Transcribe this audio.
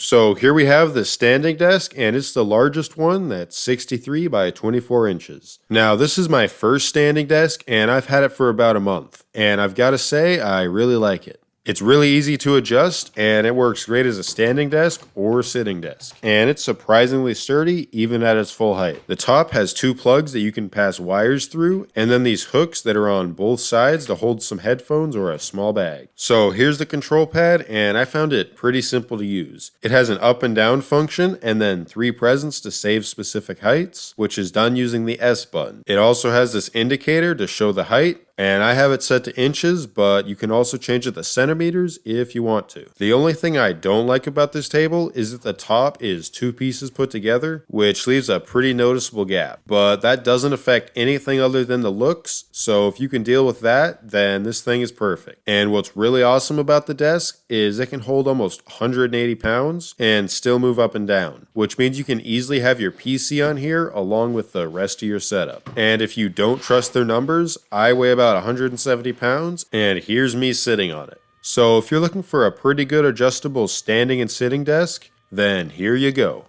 So here we have the standing desk, and it's the largest one that's 63 by 24 inches. Now this is my first standing desk, and I've had it for about a month, and I've got to say I really like it. It's really easy to adjust, and it works great as a standing desk or sitting desk. And it's surprisingly sturdy even at its full height. The top has two plugs that you can pass wires through, and then these hooks that are on both sides to hold some headphones or a small bag. So here's the control pad, and I found it pretty simple to use. It has an up and down function, and then 3 presents to save specific heights, which is done using the S button. It also has this indicator to show the height, and I have it set to inches, but you can also change it to centimeters if you want to. The only thing I don't like about this table is that the top is 2 pieces put together, which leaves a pretty noticeable gap. But that doesn't affect anything other than the looks, so if you can deal with that, then this thing is perfect. And what's really awesome about the desk is it can hold almost 180 pounds and still move up and down, which means you can easily have your PC on here along with the rest of your setup. And if you don't trust their numbers, I weigh about 170 pounds, and here's me sitting on it. So if you're looking for a pretty good adjustable standing and sitting desk, then here you go.